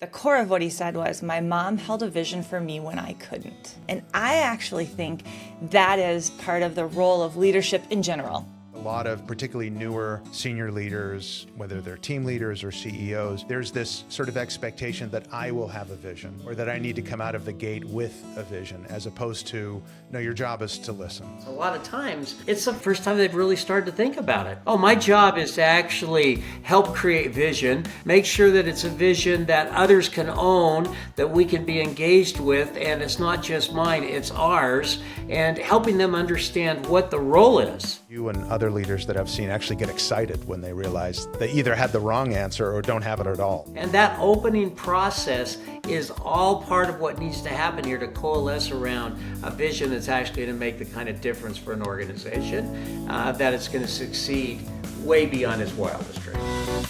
The core of what he said was, my mom held a vision for me when I couldn't. And I actually think that is part of the role of leadership in general. A lot of particularly newer senior leaders, whether they're team leaders or CEOs, there's this sort of expectation that I will have a vision or that I need to come out of the gate with a vision, as opposed to, no, your job is to listen. A lot of times, it's the first time they've really started to think about it. Oh, my job is to actually help create vision, make sure that it's a vision that others can own, that we can be engaged with, and it's not just mine, it's ours, and helping them understand what the role is. You and other leaders that I've seen actually get excited when they realize they either had the wrong answer or don't have it at all. And that opening process is all part of what needs to happen here to coalesce around a vision that's actually going to make the kind of difference for an organization that it's going to succeed way beyond its wildest dreams.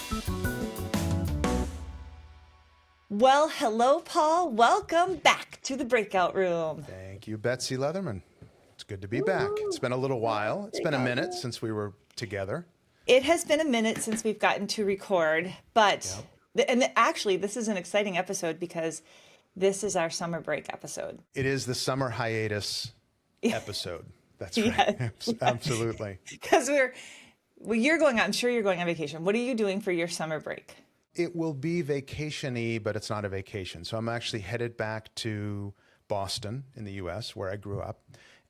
Well, hello, Paul. Welcome back to the Breakout Room. Thank you, Betsy Leatherman. It's good to be back. It's been a little while. It's been a minute since we were together. It has been a minute since we've gotten to record, but actually, this is an exciting episode because this is our summer break episode. It is the summer hiatus episode. That's right. Yes. Absolutely. Because you're going on, I'm sure you're going on vacation. What are you doing for your summer break? It will be vacation-y, but it's not a vacation. So I'm actually headed back to Boston in the US, where I grew up.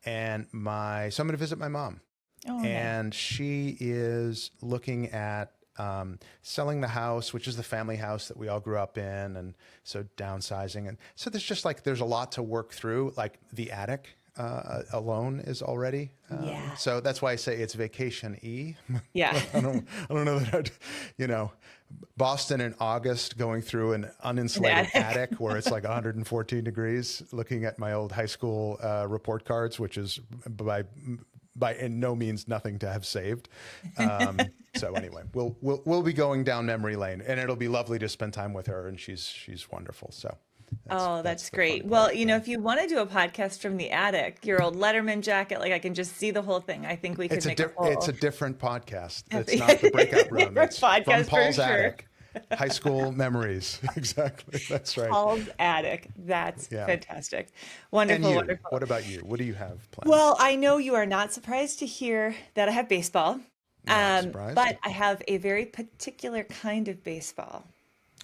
So I'm going to visit my mom. Oh, and she is looking at selling the house, which is the family house that we all grew up in. And so downsizing. And so there's a lot to work through. Like the attic alone is already. So that's why I say it's vacation-y. Yeah. I don't know that Boston in August, going through an uninsulated attic where it's like 114 degrees, looking at my old high school report cards, which is by in no means nothing to have saved. So anyway, we'll be going down memory lane, and it'll be lovely to spend time with her, and she's wonderful. So. That's great. Well, if you want to do a podcast from the attic, your old Letterman jacket, like I can just see the whole thing. I think we could make It's a different podcast. It's not the Breakout Room. It's from Paul's attic. High school memories. Exactly. That's right. Paul's attic. That's fantastic. Wonderful, and wonderful. What about you? What do you have planned? Well, I know you are not surprised to hear that I have baseball. Not surprised. But I have a very particular kind of baseball.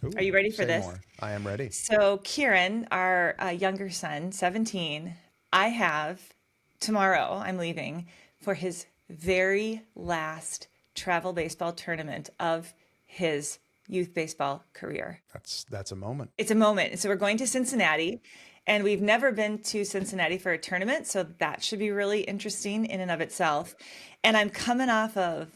Ooh, are you ready for this? More. I am ready. So Kieran, our younger son, 17, tomorrow I'm leaving for his very last travel baseball tournament of his youth baseball career. That's a moment. It's a moment. So we're going to Cincinnati, and we've never been to Cincinnati for a tournament. So that should be really interesting in and of itself. And I'm coming off of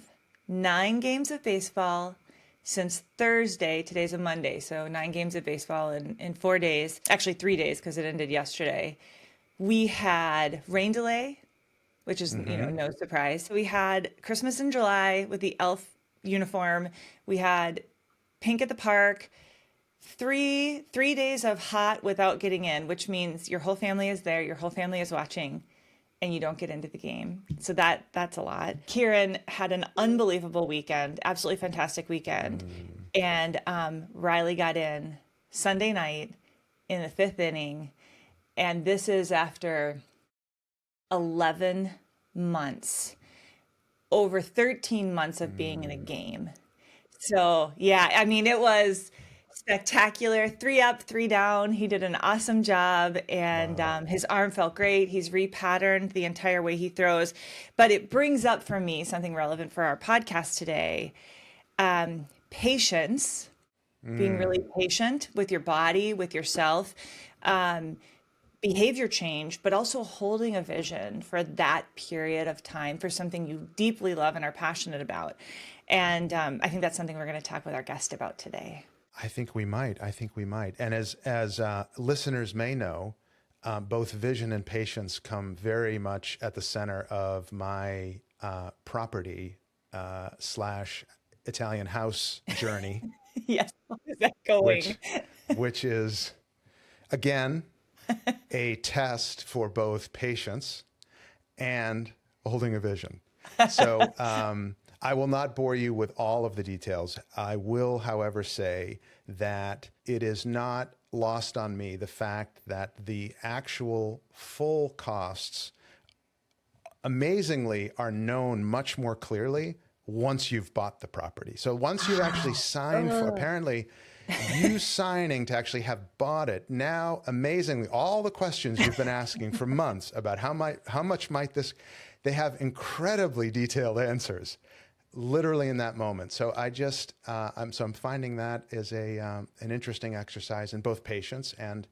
9 games of baseball since Thursday. Today's a Monday, so 9 games of baseball in 4 days, actually 3 days because it ended yesterday. We had rain delay, which is, no surprise. We had Christmas in July with the elf uniform. We had pink at the park, 3 days of hot without getting in, which means your whole family is there, your whole family is watching, and you don't get into the game. So that's a lot. Kieran had an unbelievable weekend, absolutely fantastic weekend. And Riley got in Sunday night in the 5th inning. And this is after 11 months, over 13 months of being in a game. So, it was spectacular. 3 up, 3 down. He did an awesome job, and his arm felt great. He's repatterned the entire way he throws. But it brings up for me something relevant for our podcast today. Patience, being really patient with your body, with yourself, behavior change, but also holding a vision for that period of time for something you deeply love and are passionate about. And I think that's something we're going to talk with our guest about today. I think we might. And as listeners may know, both vision and patience come very much at the center of my property / Italian house journey. Yes, how is that going? Which is, again, a test for both patience and holding a vision. So I will not bore you with all of the details. I will, however, say that it is not lost on me the fact that the actual full costs amazingly are known much more clearly once you've bought the property. So once you've actually signed for, apparently you signing to actually have bought it, now amazingly, all the questions you've been asking for months about how much might this, they have incredibly detailed answers literally in that moment. So I'm finding that is an interesting exercise in both patience and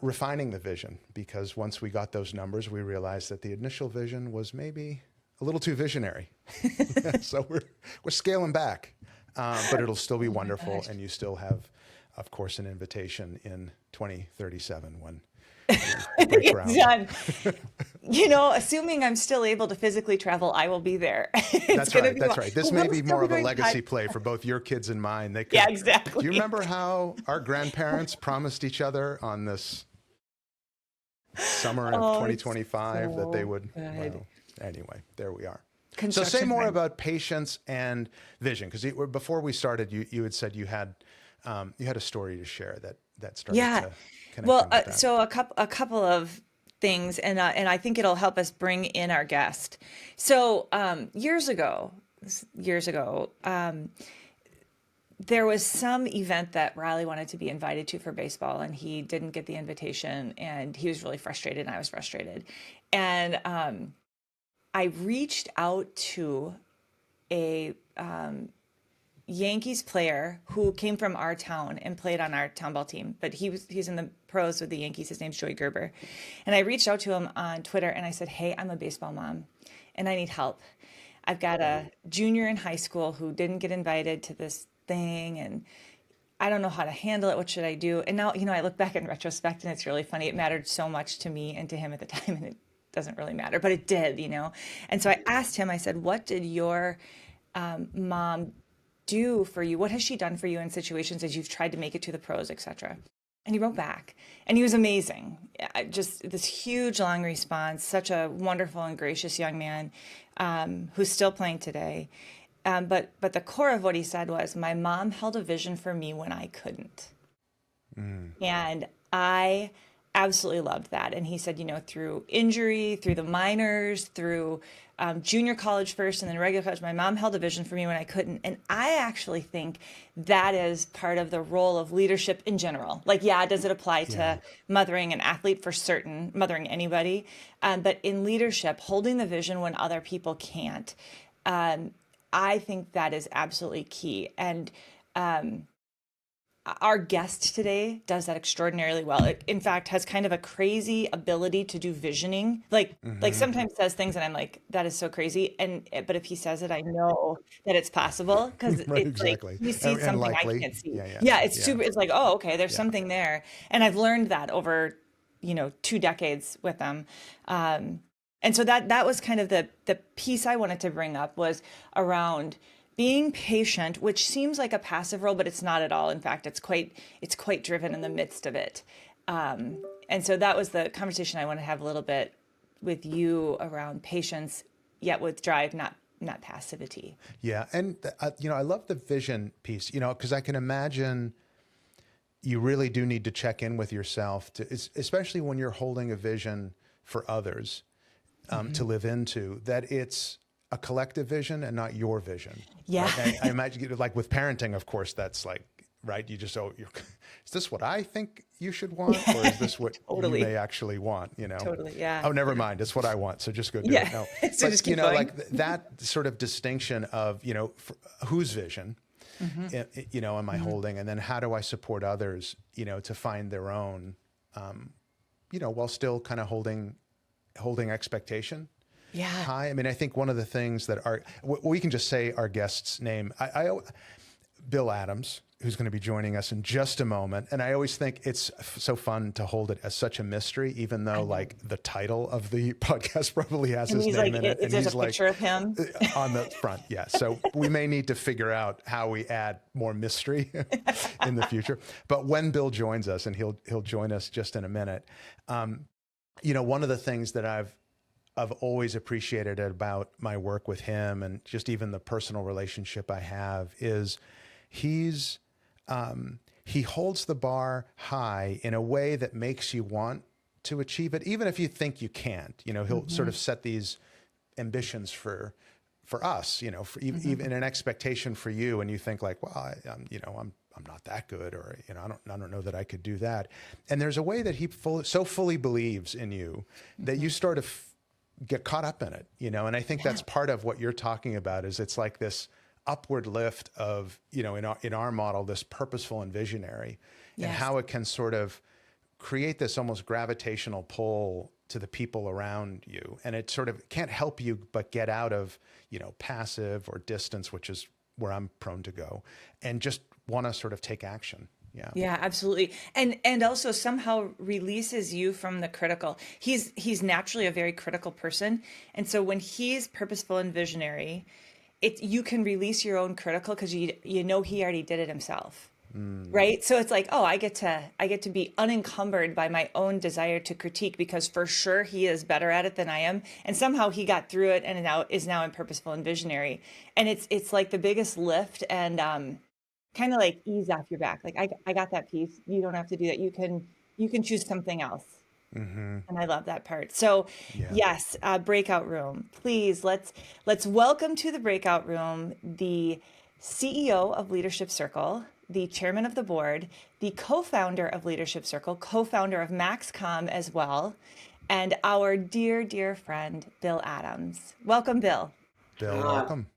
refining the vision, because once we got those numbers, we realized that the initial vision was maybe a little too visionary. So we're scaling back, but it'll still be wonderful. And you still have, of course, an invitation in 2037 when we break ground. Done. Assuming I'm still able to physically travel, I will be there. That's right. This may be more of a legacy play for both your kids and mine. Yeah, exactly. Do you remember how our grandparents promised each other on this summer of 2025 that they would? Well, anyway, there we are. So say more about patience and vision, because before we started, you had said you had a story to share that started to connect. Well, so a couple of things, and I think it'll help us bring in our guest. So years ago, there was some event that Riley wanted to be invited to for baseball, and he didn't get the invitation, and he was really frustrated, and I was frustrated. And I reached out to a Yankees player who came from our town and played on our town ball team, but he's in the pros with the Yankees. His name's Joey Gerber. And I reached out to him on Twitter and I said, hey, I'm a baseball mom and I need help. I've got a junior in high school who didn't get invited to this thing and I don't know how to handle it. What should I do? And now, I look back in retrospect and it's really funny. It mattered so much to me and to him at the time, and it doesn't really matter, but it did, And so I asked him, I said, what did your mom do for you? What has she done for you in situations as you've tried to make it to the pros, etc.? And he wrote back and he was amazing. Just this huge, long response, such a wonderful and gracious young man who's still playing today. But the core of what he said was, my mom held a vision for me when I couldn't. And I absolutely loved that. And he said, through injury, through the minors, through junior college first and then regular college, my mom held a vision for me when I couldn't. And I actually think that is part of the role of leadership in general. Like, does it apply to mothering an athlete? For certain, mothering anybody. But in leadership, holding the vision when other people can't, I think that is absolutely key. And our guest today does that extraordinarily well. It, in fact, has kind of a crazy ability to do visioning. Like sometimes says things and I'm like, that is so crazy. But if he says it, I know that it's possible because it's exactly. Like he sees something likely. I can't see. It's super. It's like, oh, okay, there's something there. And I've learned that over, 2 decades with them. And so that was kind of the piece I wanted to bring up was around being patient, which seems like a passive role, but it's not at all. In fact, it's quite driven in the midst of it. And so that was the conversation I want to have a little bit with you around patience, yet with drive, not passivity. Yeah, and I love the vision piece. Because I can imagine you really do need to check in with yourself, especially when you're holding a vision for others to live into. That it's a collective vision and not your vision. Yeah. Right? I imagine like with parenting, of course, that's like, right. You just, is this what I think you should want? Or is this what totally. You may actually want, Totally. Yeah. Oh, never mind. It's what I want. So just go do it. No. So but, just keep going. like that sort of distinction of, whose vision, am I holding? And then how do I support others, to find their own, while still kind of holding expectation. Yeah. Hi. I mean, I think one of the things that we can just say our guest's name, Bill Adams, who's going to be joining us in just a moment. And I always think it's so fun to hold it as such a mystery, even though like the title of the podcast probably has his name in it. And there's a picture of him on the front. Yeah. So we may need to figure out how we add more mystery in the future. But when Bill joins us, and he'll join us just in a minute, one of the things that I've always appreciated about my work with him and just even the personal relationship I have is he's he holds the bar high in a way that makes you want to achieve it, even if you think you can't. He'll sort of set these ambitions for us, for even an expectation for you, and you think like, well, I'm not that good, or I don't know that I could do that. And there's a way that he so fully believes in you that you sort of get caught up in it, And I think that's part of what you're talking about. Is it's like this upward lift of, in our model, this purposeful and visionary, and how it can sort of create this almost gravitational pull to the people around you. And it sort of can't help you but get out of, passive or distance, which is where I'm prone to go, and just want to sort of take action. Yeah. Yeah, absolutely. And also somehow releases you from the critical. He's naturally a very critical person. And so when he's purposeful and visionary, you can release your own critical because he already did it himself. Right. So it's like, oh, I get to be unencumbered by my own desire to critique, because for sure he is better at it than I am. And somehow he got through it and is now in purposeful and visionary. And it's like the biggest lift, and kind of like ease off your back. Like I got that piece. You don't have to do that. You can choose something else. And I love that part. So yes, breakout room, please. Let's welcome to the breakout room the CEO of Leadership Circle, the chairman of the board, the co-founder of Leadership Circle, co-founder of MaxCom as well, and our dear, dear friend, Bill Adams. Welcome, Bill. Bill, welcome.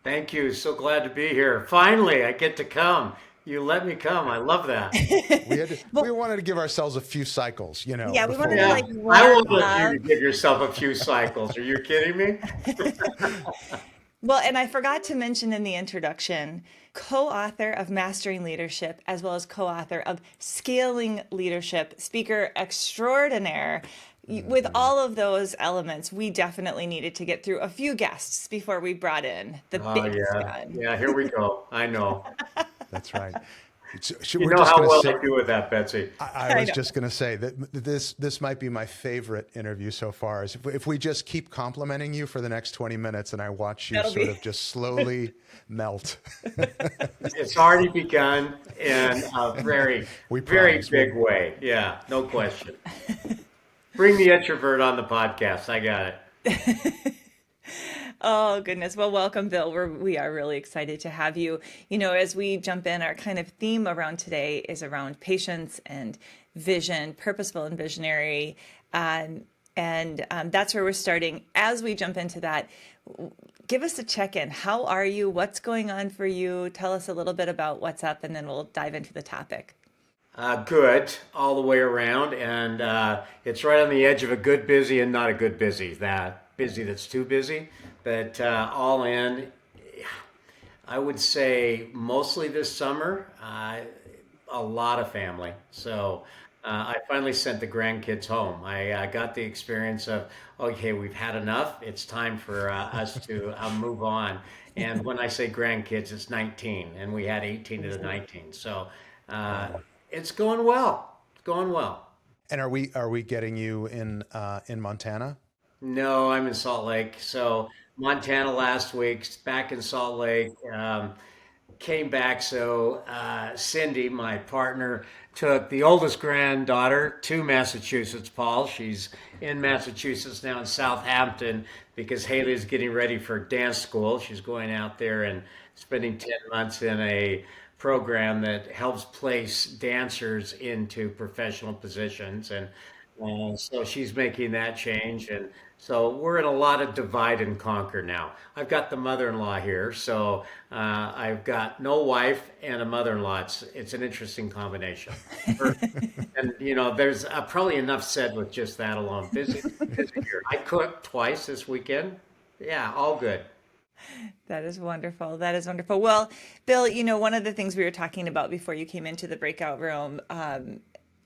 Thank you. So glad to be here. Finally, I get to come. You let me come. I love that. We wanted to give ourselves a few cycles, Yeah, we wanted to I wanted you to give yourself a few cycles. Are you kidding me? Well, and I forgot to mention in the introduction, co-author of Mastering Leadership, as well as co-author of Scaling Leadership, speaker extraordinaire. With all of those elements, we definitely needed to get through a few guests before we brought in the big gun. Yeah, here we go. I know. That's right. You know how well I do with that, Betsy. I was just going to say that this might be my favorite interview so far. Is if we just keep complimenting you for the next 20 minutes, and I watch you of just slowly melt. It's already begun in a very big way. Yeah, no question. Bring the introvert on the podcast. I got it. Oh, goodness. Well, welcome, Bill. We are really excited to have you. As we jump in, our kind of theme around today is around patience and vision, purposeful and visionary. And that's where we're starting. As we jump into that, give us a check-in. How are you? What's going on for you? Tell us a little bit about what's up, and then we'll dive into the topic. Good all the way around. And it's right on the edge of a good busy and not a good busy. That busy that's too busy. But all in, I would say mostly this summer, a lot of family. So I finally sent the grandkids home. I got the experience of, okay, we've had enough. It's time for us to move on. And when I say grandkids, it's 19, and we had 18 to the 19. So it's going well. It's going well. And are we getting you in Montana? No, I'm in Salt Lake. So Montana last week, back in Salt Lake, came back. So Cindy, my partner, took the oldest granddaughter to Massachusetts, Paul. She's in Massachusetts now in Southampton because Haley's getting ready for dance school. She's going out there and spending 10 months in a program that helps place dancers into professional positions. And so she's making that change. And so we're in a lot of divide and conquer now. I've got the mother-in-law here, so I've got no wife and a mother-in-law. It's an interesting combination. And there's probably enough said with just that alone. Busy here. I cooked twice this weekend. Yeah, all good. That is wonderful. That is wonderful. Well, Bill, one of the things we were talking about before you came into the breakout room,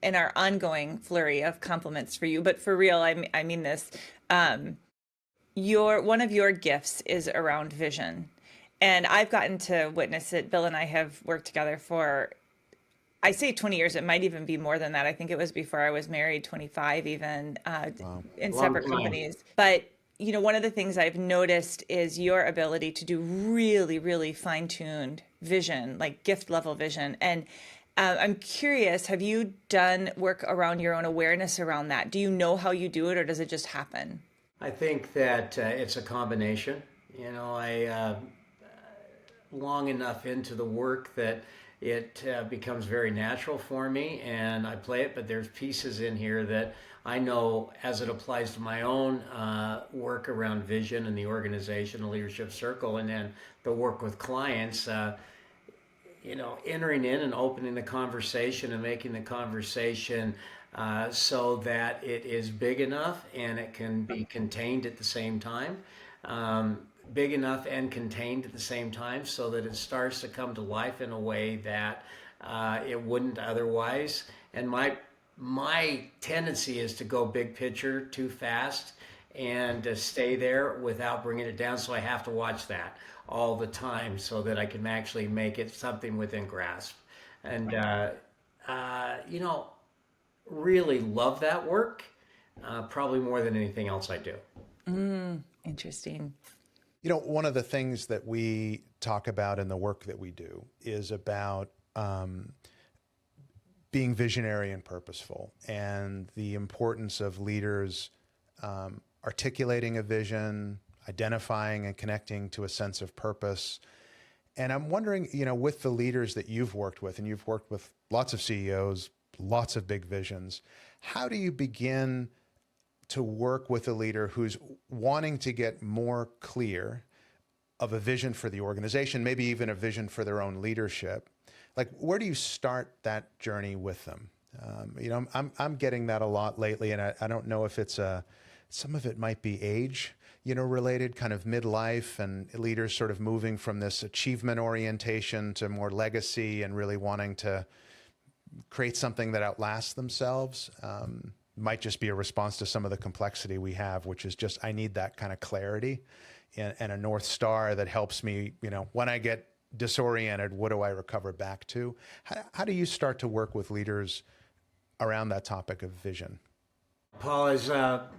in our ongoing flurry of compliments for you, but for real, I mean this. One of your gifts is around vision, and I've gotten to witness it. Bill and I have worked together for, I say 20 years. It might even be more than that. I think it was before I was married, 25 even, in separate companies. But one of the things I've noticed is your ability to do really, really fine-tuned vision, like gift level vision. And I'm curious, have you done work around your own awareness around that? Do you know how you do it, or does it just happen? I think that it's a combination. I long enough into the work that it becomes very natural for me and I play it, but there's pieces in here that I know as it applies to my own work around vision and the organization, the leadership circle, and then the work with clients, entering in and opening the conversation and making the conversation so that it is big enough and it can be contained at the same time. Big enough and contained at the same time so that it starts to come to life in a way that it wouldn't otherwise. And my tendency is to go big picture too fast and to stay there without bringing it down. So I have to watch that all the time so that I can actually make it something within grasp. And, really love that work, probably more than anything else I do. Interesting. One of the things that we talk about in the work that we do is about being visionary and purposeful, and the importance of leaders articulating a vision, identifying and connecting to a sense of purpose. And I'm wondering, with the leaders that you've worked with, and you've worked with lots of CEOs, lots of big visions, how do you begin to work with a leader who's wanting to get more clear of a vision for the organization, maybe even a vision for their own leadership? Like, where do you start that journey with them? I'm getting that a lot lately, and I don't know if it's some of it might be age, related, kind of midlife, and leaders sort of moving from this achievement orientation to more legacy and really wanting to create something that outlasts themselves. Might just be a response to some of the complexity we have, which is just, I need that kind of clarity and a North Star that helps me, when I get disoriented, what do I recover back to? How do you start to work with leaders around that topic of vision? Paul, as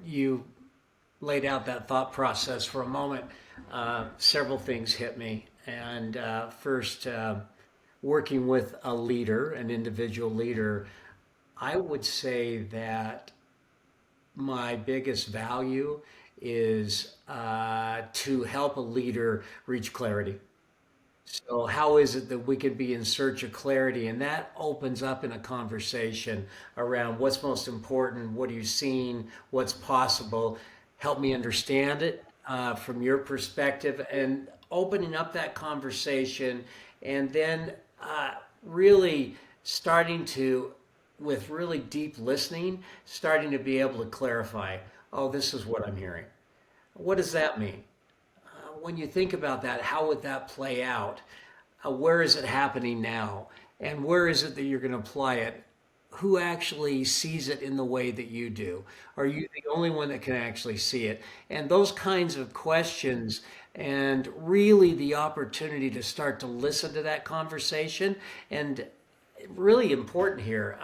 you laid out that thought process for a moment, several things hit me. And first, working with a leader, an individual leader, I would say that my biggest value is to help a leader reach clarity. So how is it that we can be in search of clarity? And that opens up in a conversation around what's most important, what are you seeing, what's possible. Help me understand it from your perspective, and opening up that conversation, and then really starting to, with really deep listening, starting to be able to clarify, oh, this is what I'm hearing. What does that mean? When you think about that, how would that play out? Where is it happening now? And where is it that you're going to apply it? Who actually sees it in the way that you do? Are you the only one that can actually see it? And those kinds of questions, and really the opportunity to start to listen to that conversation. And really important here,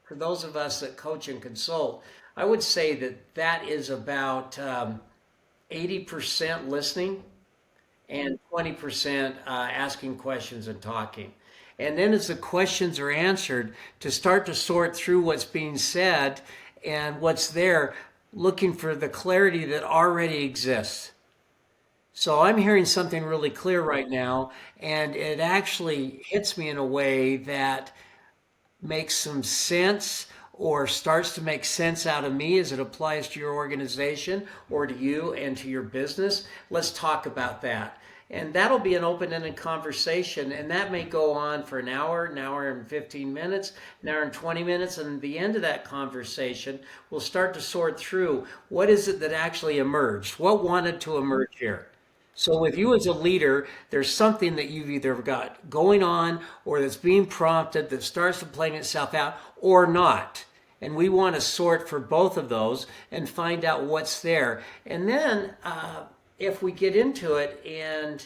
for those of us that coach and consult, I would say that that is about 80% listening and 20% asking questions and talking. And then as the questions are answered, to start to sort through what's being said and what's there, looking for the clarity that already exists. So I'm hearing something really clear right now, and it actually hits me in a way that makes some sense, or starts to make sense out of me as it applies to your organization or to you and to your business. Let's talk about that. And that'll be an open-ended conversation, and that may go on for an hour and 15 minutes, an hour and 20 minutes, and at the end of that conversation, we'll start to sort through what is it that actually emerged, what wanted to emerge here. So with you as a leader, there's something that you've either got going on or that's being prompted that starts to play itself out or not. And we want to sort for both of those and find out what's there. And then if we get into it, and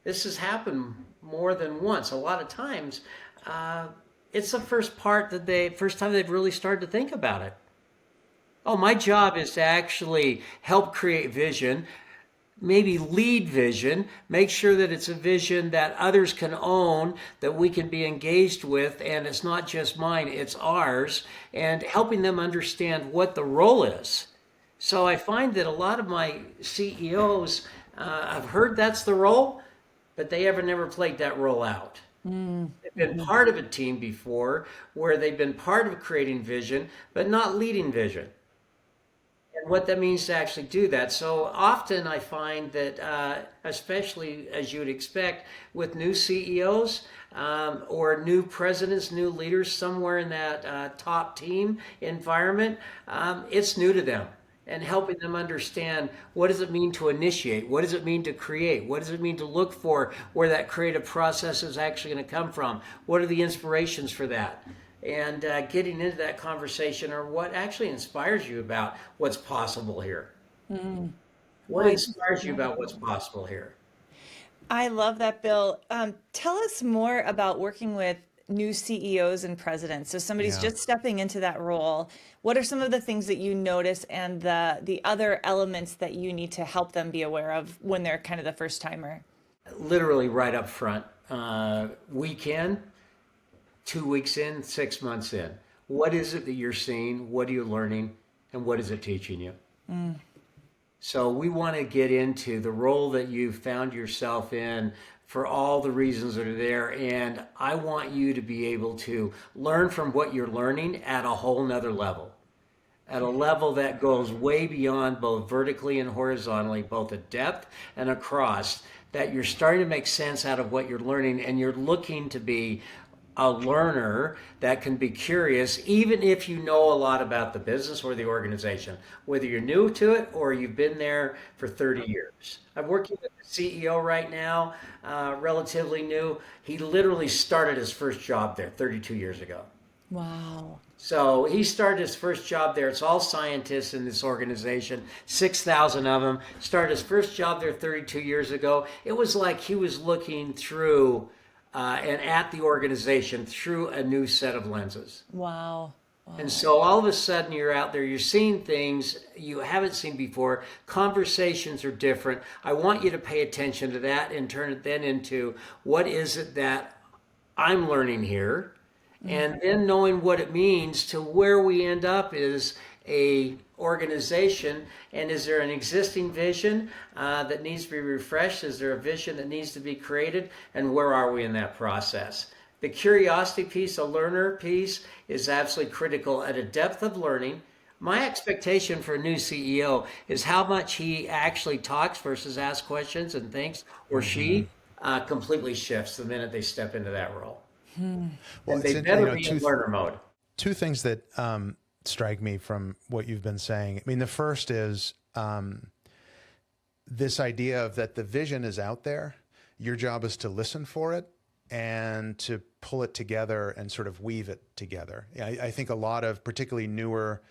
this has happened more than once, a lot of times, it's the first time they've really started to think about it. Oh, my job is to actually help create vision, maybe lead vision, make sure that it's a vision that others can own, that we can be engaged with, and it's not just mine, it's ours, and helping them understand what the role is. So I find that a lot of my CEOs, I've heard that's the role, but they ever never played that role out. They've been Mm-hmm. part of a team before where they've been part of creating vision, but not leading vision and what that means to actually do that. So often I find that, especially as you would expect with new CEOs or new presidents, new leaders somewhere in that top team environment, it's new to them. And helping them understand what does it mean to initiate? What does it mean to create? What does it mean to look for where that creative process is actually going to come from? What are the inspirations for that? And getting into that conversation or what actually inspires you about what's possible here. Mm. What I inspires you about what's possible here? I love that, Bill. Tell us more about working with new CEOs and presidents. So somebody's Yeah. just stepping into that role. What are some of the things that you notice and the other elements that you need to help them be aware of when they're kind of the first timer? Literally right up front. Weekend, 2 weeks in, 6 months in. What is it that you're seeing? What are you learning? And what is it teaching you? Mm. So we want to get into the role that you found yourself in for all the reasons that are there. And I want you to be able to learn from what you're learning at a whole nother level, at a level that goes way beyond both vertically and horizontally, both at depth and across, that you're starting to make sense out of what you're learning and you're looking to be a learner that can be curious, even if you know a lot about the business or the organization, whether you're new to it or you've been there for 30 years. I'm working with the CEO right now, relatively new. He literally started his first job there 32 years ago. Wow. So he started his first job there. It's all scientists in this organization, 6,000 of them. Started his first job there 32 years ago. It was like he was looking through and at the organization through a new set of lenses. Wow. And Wow. so all of a sudden you're out there, you're seeing things you haven't seen before. Conversations are different. I want you to pay attention to that and turn it then into what is it that I'm learning here, Mm. and then knowing what it means to where we end up is a organization. And is there an existing vision that needs to be refreshed? Is there a vision that needs to be created? And where are we in that process? The curiosity piece, the learner piece, is absolutely critical at a depth of learning. My expectation for a new CEO is how much he actually talks versus asks questions and thinks, or Hmm. she completely shifts the minute they step into that role. Hmm. Well, And it's they in, better be in learner mode. two things that strike me from what you've been saying. I mean, the first is this idea of that the vision is out there. Your job is to listen for it and to pull it together and sort of weave it together. I think a lot of particularly newer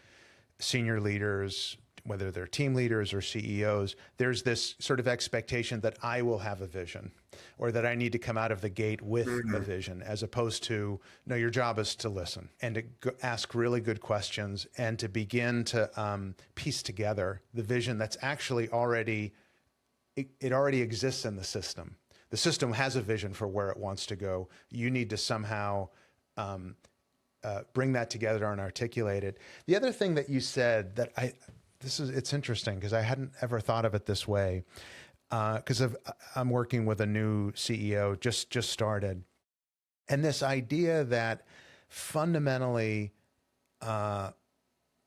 senior leaders, whether they're team leaders or CEOs, there's this sort of expectation that I will have a vision or that I need to come out of the gate with a vision, as opposed to, no, your job is to listen and to ask really good questions and to begin to piece together the vision that's actually already, it already exists in the system. The system has a vision for where it wants to go. You need to somehow bring that together and articulate it. The other thing that you said that it's interesting because I hadn't ever thought of it this way, because I'm working with a new CEO, just started, and this idea that fundamentally, well,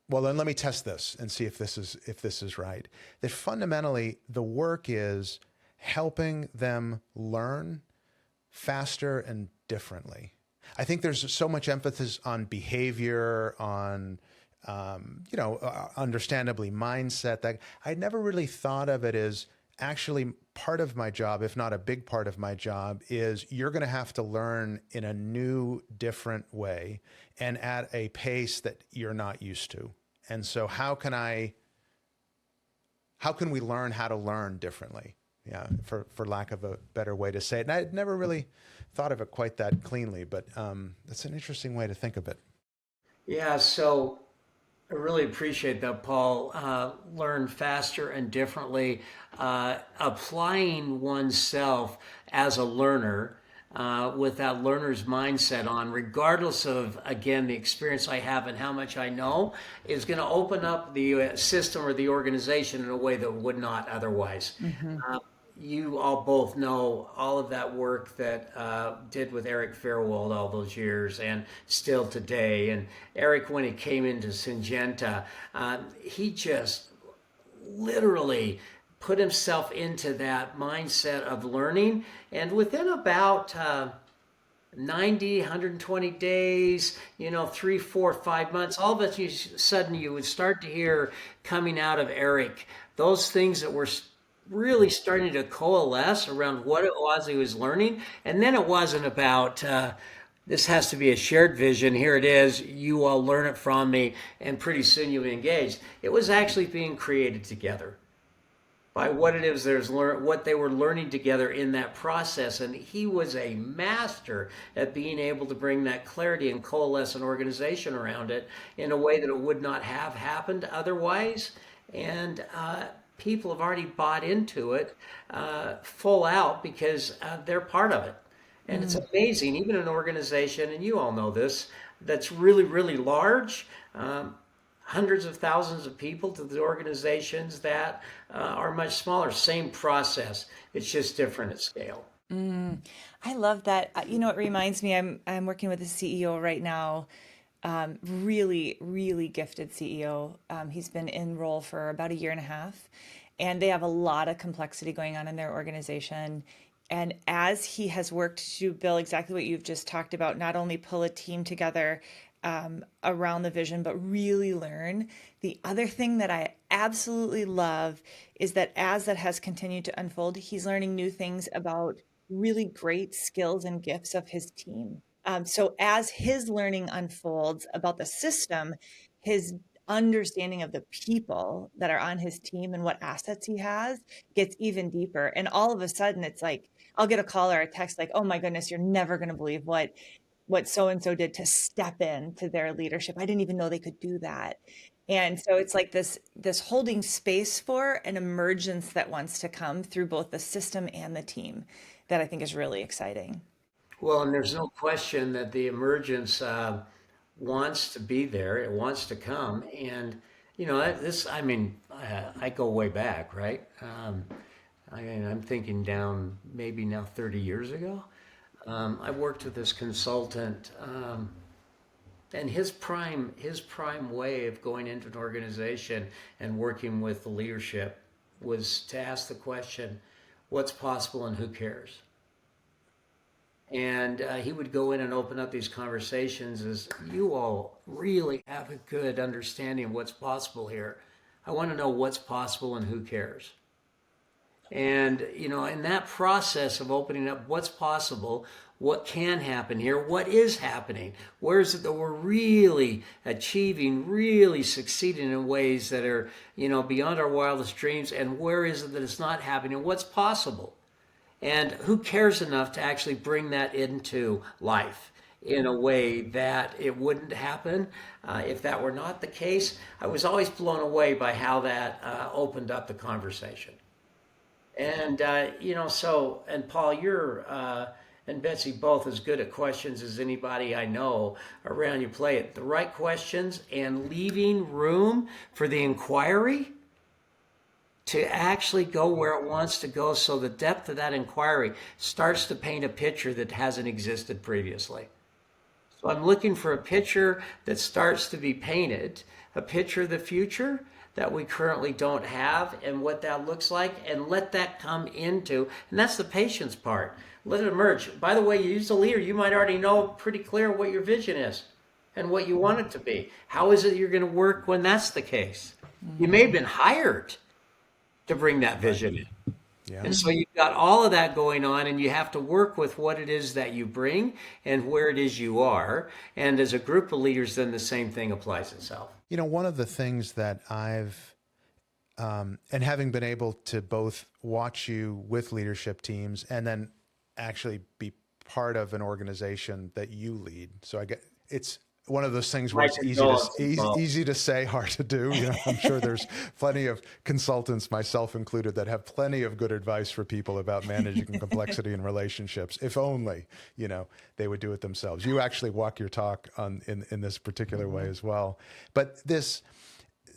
then let me test this and see if this is right. That fundamentally the work is helping them learn faster and differently. I think there's so much emphasis on behavior, on understandably mindset, that I never really thought of it as actually part of my job, if not a big part of my job, is you're going to have to learn in a new, different way and at a pace that you're not used to. And so how can we learn how to learn differently? Yeah, for lack of a better way to say it. And I'd never really thought of it quite that cleanly, but that's an interesting way to think of it. Yeah, so I really appreciate that, Paul. Learn faster and differently. Applying oneself as a learner with that learner's mindset on, regardless of, again, the experience I have and how much I know, is going to open up the system or the organization in a way that would not otherwise. Hmm. You all both know all of that work that did with Eric Fairwold all those years and still today. And Eric, when he came into Syngenta, he just literally put himself into that mindset of learning. And within about 90, 120 days, 3, 4, 5 months, all of a sudden you would start to hear coming out of Eric those things that were really starting to coalesce around what it was he was learning. And then it wasn't about, this has to be a shared vision. Here it is. You all learn it from me. And pretty soon you'll be engaged. It was actually being created together by what it is what they were learning together in that process. And he was a master at being able to bring that clarity and coalesce an organization around it in a way that it would not have happened otherwise. And people have already bought into it full out because they're part of it. And it's amazing, even an organization, and you all know this, that's really, really large, hundreds of thousands of people, to the organizations that are much smaller. Same process. It's just different at scale. I love that. It reminds me, I'm working with a CEO right now, really, really gifted CEO. He's been in role for about a year and a half, and they have a lot of complexity going on in their organization. And as he has worked to build exactly what you've just talked about, not only pull a team together around the vision, but really learn. The other thing that I absolutely love is that as that has continued to unfold, he's learning new things about really great skills and gifts of his team. So as his learning unfolds about the system, his understanding of the people that are on his team and what assets he has gets even deeper. And all of a sudden, it's like, I'll get a call or a text like, oh my goodness, you're never going to believe what so-and-so did to step in to their leadership. I didn't even know they could do that. And so it's like this holding space for an emergence that wants to come through both the system and the team that I think is really exciting. Well, and there's no question that the emergence wants to be there. It wants to come. And, I go way back, right? I'm thinking down maybe now 30 years ago. I worked with this consultant, and his prime way of going into an organization and working with the leadership was to ask the question, what's possible and who cares? And he would go in and open up these conversations as, you all really have a good understanding of what's possible here. I want to know what's possible and who cares. And, in that process of opening up what's possible, what can happen here, what is happening, where is it that we're really achieving, really succeeding in ways that are, beyond our wildest dreams, and where is it that it's not happening, what's possible? And who cares enough to actually bring that into life in a way that it wouldn't happen if that were not the case? I was always blown away by how that opened up the conversation. And, and Paul, you're, and Betsy, both as good at questions as anybody I know around. You play it, the right questions and leaving room for the inquiry to actually go where it wants to go. So the depth of that inquiry starts to paint a picture that hasn't existed previously. So I'm looking for a picture that starts to be painted, a picture of the future that we currently don't have and what that looks like, and let that come into, and that's the patience part. Let it emerge. By the way, you as a leader, you might already know pretty clear what your vision is and what you want it to be. How is it you're going to work when that's the case? You may have been hired to bring that vision in. Yeah. And so you've got all of that going on, and you have to work with what it is that you bring and where it is you are. And as a group of leaders, then the same thing applies itself. One of the things that I've, and having been able to both watch you with leadership teams and then actually be part of an organization that you lead. So it's one of those things where My it's condolences, Paul. easy to say, hard to do. I'm sure there's plenty of consultants, myself included, that have plenty of good advice for people about managing complexity in relationships. If only, they would do it themselves. You actually walk your talk in this particular way as well. But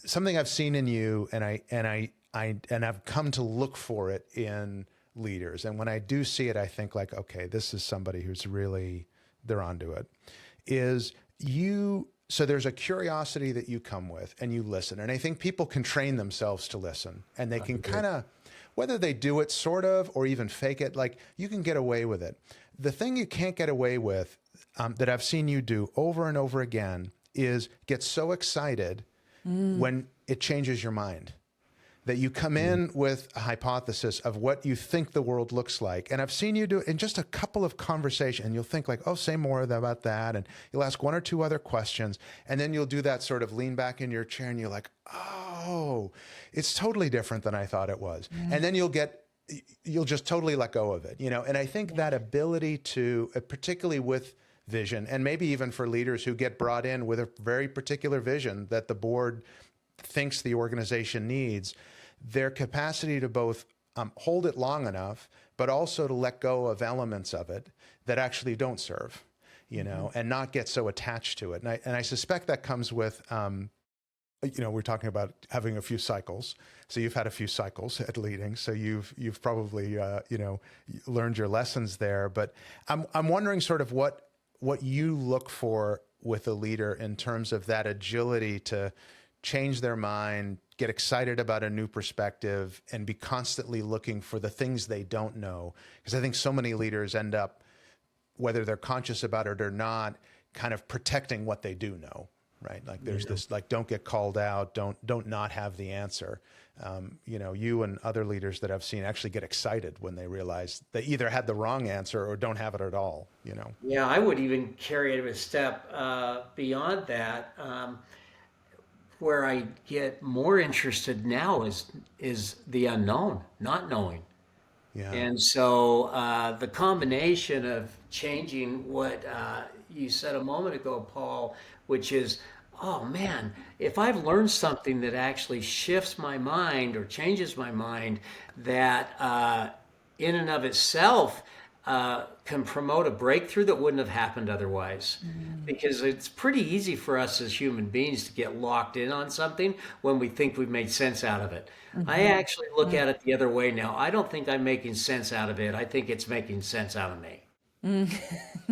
something I've seen in you, and I've come to look for it in leaders. And when I do see it, I think like, okay, this is somebody who's really, they're onto it. So there's a curiosity that you come with and you listen. And I think people can train themselves to listen, and they can kind of, whether they do it sort of, or even fake it, like you can get away with it. The thing you can't get away with, that I've seen you do over and over again, is get so excited when it changes your mind. That you come in with a hypothesis of what you think the world looks like. And I've seen you do it in just a couple of conversations, and you'll think like, oh, say more about that. And you'll ask one or two other questions. And then you'll do that sort of lean back in your chair, and you're like, oh, it's totally different than I thought it was. And then you'll just totally let go of it, And I think that ability to, particularly with vision, and maybe even for leaders who get brought in with a very particular vision that the board thinks the organization needs, their capacity to both hold it long enough, but also to let go of elements of it that actually don't serve, and not get so attached to it. And I suspect that comes with, we're talking about having a few cycles. So you've had a few cycles at leading. So you've probably, learned your lessons there. But I'm wondering sort of what you look for with a leader in terms of that agility to change their mind, get excited about a new perspective, and be constantly looking for the things they don't know. Because I think so many leaders end up, whether they're conscious about it or not, kind of protecting what they do know, right? Like there's this, like, don't get called out, don't not have the answer. You and other leaders that I've seen actually get excited when they realize they either had the wrong answer or don't have it at all, Yeah, I would even carry it a step beyond that. Where I get more interested now is the unknown, not knowing. Yeah. And so the combination of changing what you said a moment ago, Paul, which is, oh man, if I've learned something that actually shifts my mind or changes my mind, that in and of itself can promote a breakthrough that wouldn't have happened otherwise. Because it's pretty easy for us as human beings to get locked in on something when we think we've made sense out of it. I actually look at it the other way now. I don't think I'm making sense out of it. I think it's making sense out of me.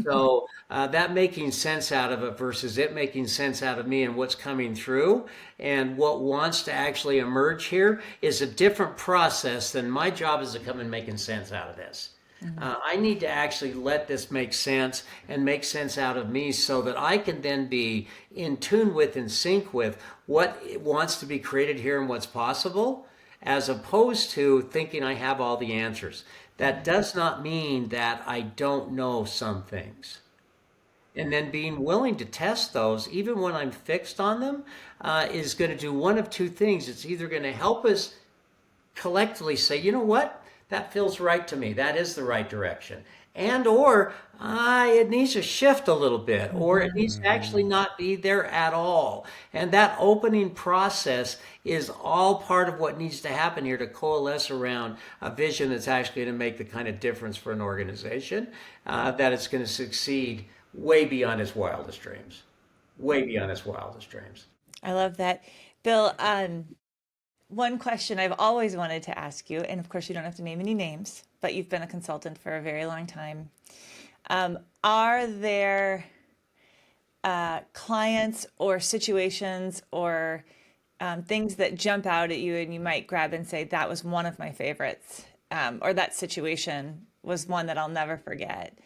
So that making sense out of it versus it making sense out of me and what's coming through and what wants to actually emerge here is a different process than my job is to come and making sense out of this. I need to actually let this make sense and make sense out of me so that I can then be in tune with and sync with what wants to be created here and what's possible, as opposed to thinking I have all the answers. That does not mean that I don't know some things. And then being willing to test those, even when I'm fixed on them, is going to do one of two things. It's either going to help us collectively say, you know what? That feels right to me. That is the right direction. And or it needs to shift a little bit, or it needs to actually not be there at all. And that opening process is all part of what needs to happen here to coalesce around a vision that's actually going to make the kind of difference for an organization that it's going to succeed way beyond its wildest dreams. Way beyond its wildest dreams. I love that. Bill, one question I've always wanted to ask you, and of course you don't have to name any names, but you've been a consultant for a very long time. Are there clients or situations or things that jump out at you and you might grab and say, that was one of my favorites, or that situation was one that I'll never forget?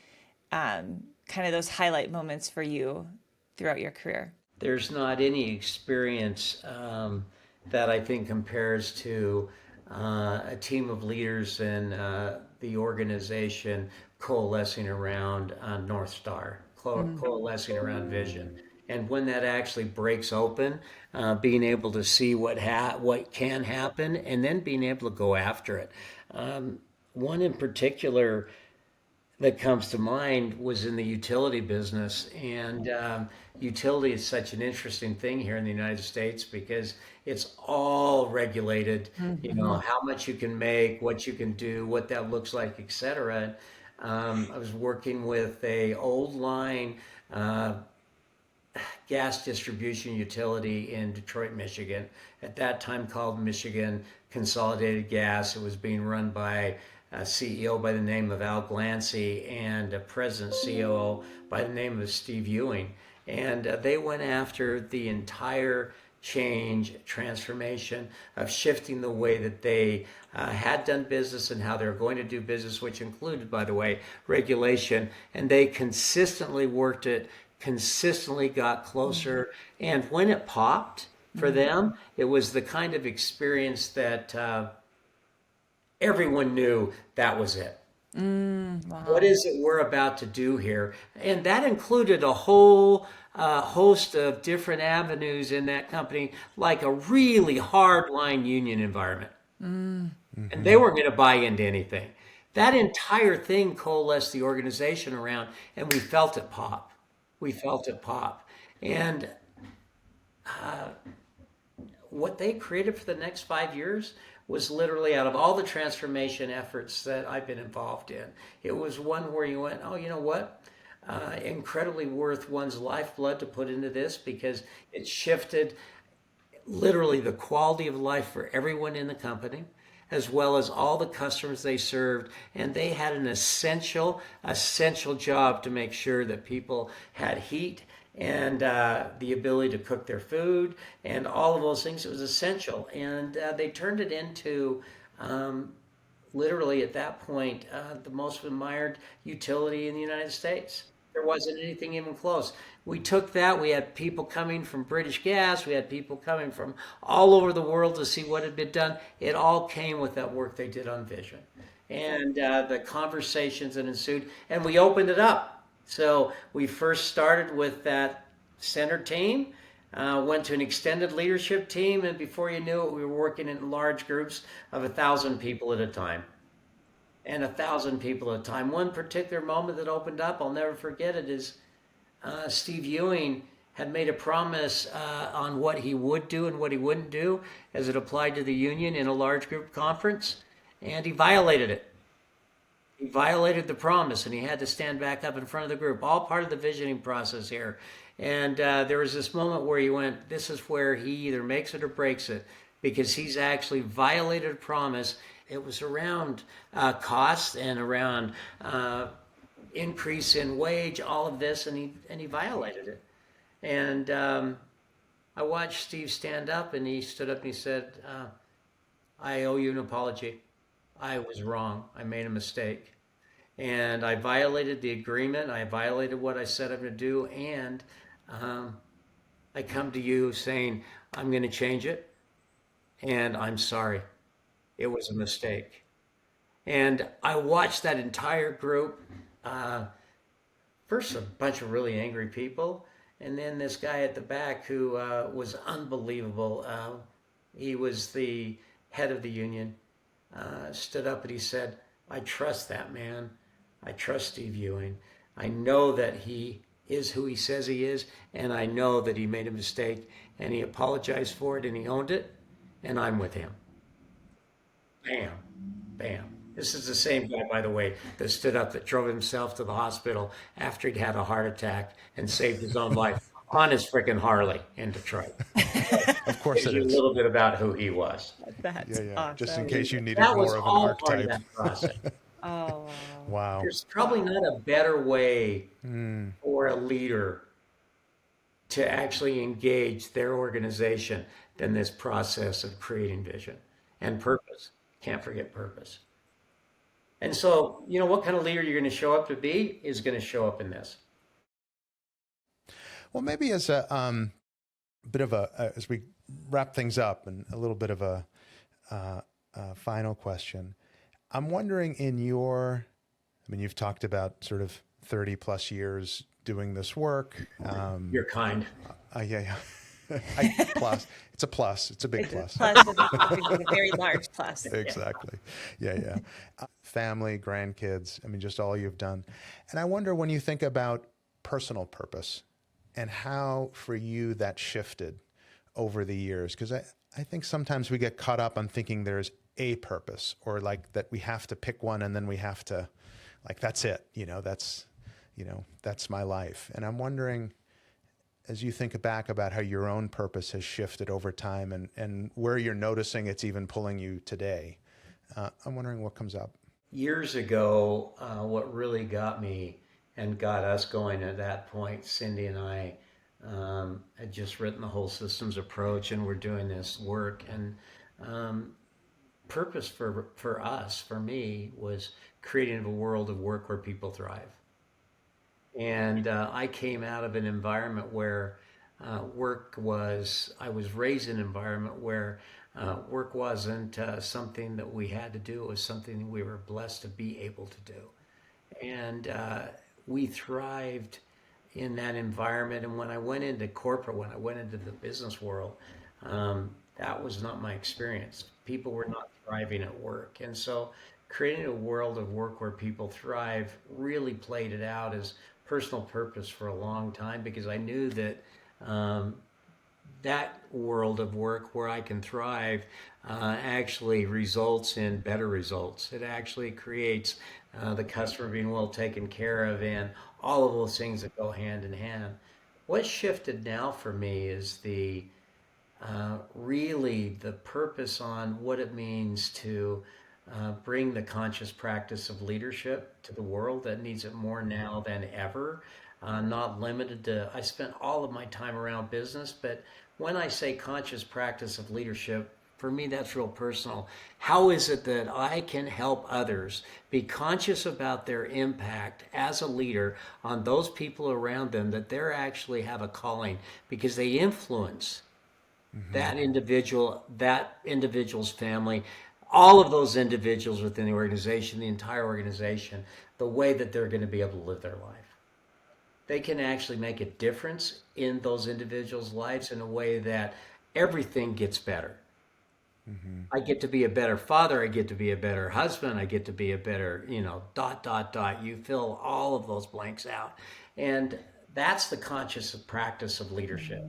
Kind of those highlight moments for you throughout your career. There's not any experience that I think compares to a team of leaders in the organization coalescing around North Star, coalescing around vision. And when that actually breaks open, being able to see what can happen and then being able to go after it. One in particular that comes to mind was in the utility business. And utility is such an interesting thing here in the United States because it's all regulated, you know, Hmm. how much you can make, what you can do, what that looks like, etc. I was working with a old line uh, gas distribution utility in Detroit, Michigan, at that time called Michigan Consolidated Gas. It was being run by a CEO by the name of Al Glancy and a president COO by the name of Steve Ewing. And they went after the entire change, transformation of shifting the way that they had done business and how they're going to do business, which included, by the way, regulation. And they consistently worked it, consistently got closer. And when it popped for them, it was the kind of experience that everyone knew that was it. What Wow. is it we're about to do here? And that included a whole host of different avenues in that company, like a really hard line union environment. Mm. And they Hmm. weren't going to buy into anything. That entire thing coalesced the organization around, and we felt it pop. We felt it pop. And what they created for the next 5 years was literally out of all the transformation efforts that I've been involved in. It was one where you went, oh, you know what? Incredibly worth one's lifeblood to put into this because it shifted literally the quality of life for everyone in the company, as well as all the customers they served. And they had an essential job to make sure that people had heat and the ability to cook their food and all of those things. It was essential. And they turned it into literally at that point the most admired utility in the United States. There wasn't anything even close. We took that. We had people coming from British Gas. We had people coming from all over the world to see what had been done. It all came with that work they did on vision and the conversations that ensued. And we opened it up. So we first started with that center team, went to an extended leadership team, and before you knew it, we were working in large groups of 1,000 people at a time. And 1,000 people at a time. One particular moment that opened up, I'll never forget it, is Steve Ewing had made a promise on what he would do and what he wouldn't do as it applied to the union in a large group conference, and he violated it. He violated the promise and he had to stand back up in front of the group, all part of the visioning process here. And there was this moment where he went, this is where he either makes it or breaks it because he's actually violated a promise. It was around costs and around increase in wage, all of this, and he violated it. And I watched Steve stand up, and he stood up and he said, "I owe you an apology. I was wrong. I made a mistake, and I violated the agreement. I violated what I said I'm going to do, and um, I come to you saying I'm going to change it, and I'm sorry. It was a mistake." And I watched that entire group. Uh, First, a bunch of really angry people, and then this guy at the back who was unbelievable. He was the head of the union. Stood up and he said, "I trust that man. I trust Steve Ewing. I know that he is who he says he is, and I know that he made a mistake, and he apologized for it, and he owned it, and I'm with him." Bam, bam. This is the same guy, by the way, that stood up, that drove himself to the hospital after he'd had a heart attack and saved his own life on his freaking Harley in Detroit. Of course Gives it you a is. little bit about who he was. Yeah, That's yeah. Just in awesome. case you needed That was more of an all part of archetype. that process. Oh, wow. Wow. There's probably not a better way Mm. for a leader to actually engage their organization than this process of creating vision and purpose. Can't forget purpose. And so, you know, what kind of leader you're going to show up to be is going to show up in this. Well, maybe as a bit of as we wrap things up and a little bit of a final question, I'm wondering I mean, you've talked about sort of 30 plus years doing this work. You're kind. Yeah, yeah. Plus, it's a plus. It's a big It's a plus. plus, a very large plus. Exactly. Yeah. Family, grandkids, I mean, just all you've done. And I wonder when you think about personal purpose and how for you that shifted over the years, because I think sometimes we get caught up on thinking there's a purpose or like that we have to pick one and then we have to, like, that's it, that's my life. And I'm wondering, as you think back about how your own purpose has shifted over time and where you're noticing it's even pulling you today, I'm wondering what comes up. Years ago, what really got me and got us going at that point, Cindy and I had just written the whole systems approach, and we're doing this work. And purpose for us, for me, was creating a world of work where people thrive. And I came out of an environment where I was raised in an environment where work wasn't something that we had to do. It was something we were blessed to be able to do. And we thrived in that environment. And when I went into corporate, when I went into the business world, that was not my experience. People were not thriving at work. And so creating a world of work where people thrive really played it out as personal purpose for a long time, because I knew that that world of work where I can thrive actually results in better results. It actually creates the customer being well taken care of and all of those things that go hand in hand. What shifted now for me is really the purpose on what it means to bring the conscious practice of leadership to the world that needs it more now than ever. Not limited to, I spent all of my time around business, but when I say conscious practice of leadership, for me, that's real personal. How is it that I can help others be conscious about their impact as a leader on those people around them, that they actually have a calling because they influence that individual's family, all of those individuals within the organization, the entire organization, the way that they're going to be able to live their life. They can actually make a difference in those individuals' lives in a way that everything gets better. I get to be a better father. I get to be a better husband. I get to be a better, dot, dot, dot. You fill all of those blanks out. And that's the conscious practice of leadership.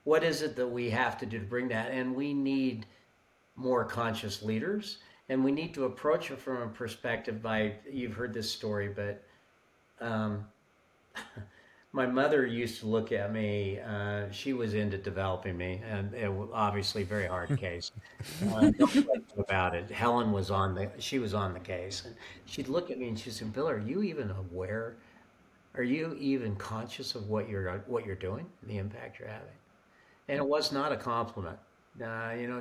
What is it that we have to do to bring that? And we need more conscious leaders, and we need to approach it from a perspective you've heard this story, but my mother used to look at me, she was into developing me, and it was obviously a very hard case. No question about it. Helen was she was on the case, and she'd look at me and she'd say, Bill, are you even aware? Are you even conscious of what you're doing, the impact you're having? And it was not a compliment.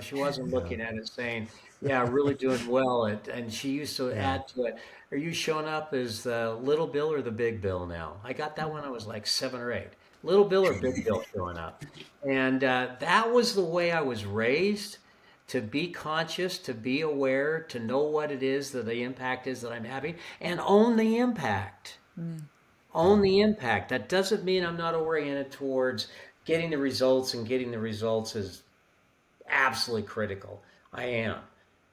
She wasn't looking at it saying, yeah, really doing well. And she used to add to it, are you showing up as the little Bill or the big Bill now? I got that when I was like 7 or 8. Little Bill or big Bill showing up. And that was the way I was raised, to be conscious, to be aware, to know what it is that the impact is that I'm having, and own the impact. Own the impact. That doesn't mean I'm not oriented towards getting the results, and getting the results is absolutely critical. I am.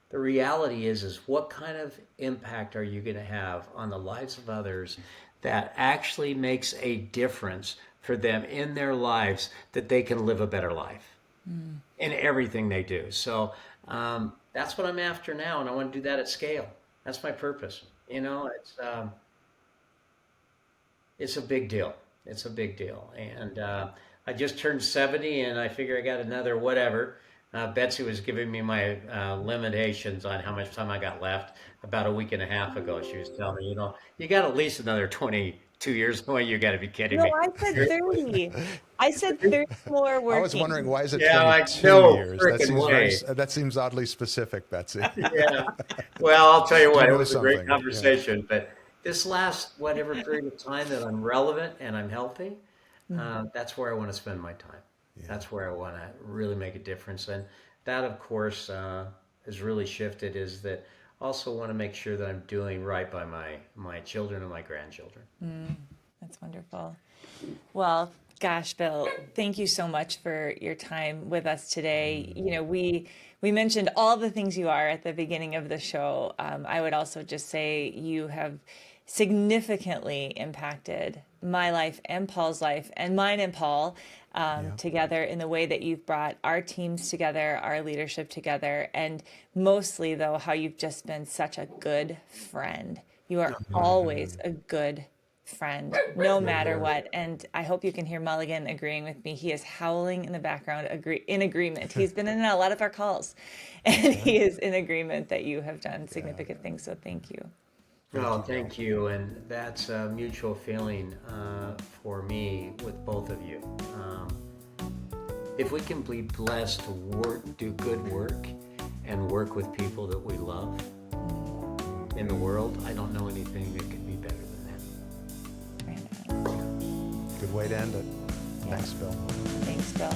The reality is what kind of impact are you going to have on the lives of others that actually makes a difference for them in their lives, that they can live a better life in everything they do. So that's what I'm after now, and I want to do that at scale. That's my purpose. It's a big deal. It's a big deal. And I just turned 70, and I figure I got another whatever. Betsy was giving me my limitations on how much time I got left about a week and a half ago. She was telling me, you got at least another 22 years away. You got to be kidding No, me. I said 30. I said 30 more working. I was wondering, why is it Yeah, 22 no years? frickin' That seems oddly specific, Betsy. Yeah. Well, I'll tell you what, You it know was a great something, conversation. But this last whatever period of time that I'm relevant and I'm healthy, that's where I want to spend my time. That's where I want to really make a difference. And that, of course, has really shifted, is that also want to make sure that I'm doing right by my children and my grandchildren. That's wonderful. Well, Gosh, Bill, thank you so much for your time with us today. We mentioned all the things you are at the beginning of the show. I would also just say you have significantly impacted my life and Paul's life and mine and Paul Yeah. together in the way that you've brought our teams together, our leadership together, and mostly, though, how you've just been such a good friend. You are always a good friend, no matter what. And I hope you can hear Mulligan agreeing with me. He is howling in the background, in agreement. He's been in a lot of our calls, and he is in agreement that you have done significant things. So thank you. Thank you. And that's a mutual feeling for me with both of you. If we can be blessed to do good work, and work with people that we love in the world, I don't know anything that could be better than that. Right on. Good way to end it. Yeah. Thanks, Bill. Thanks, Bill.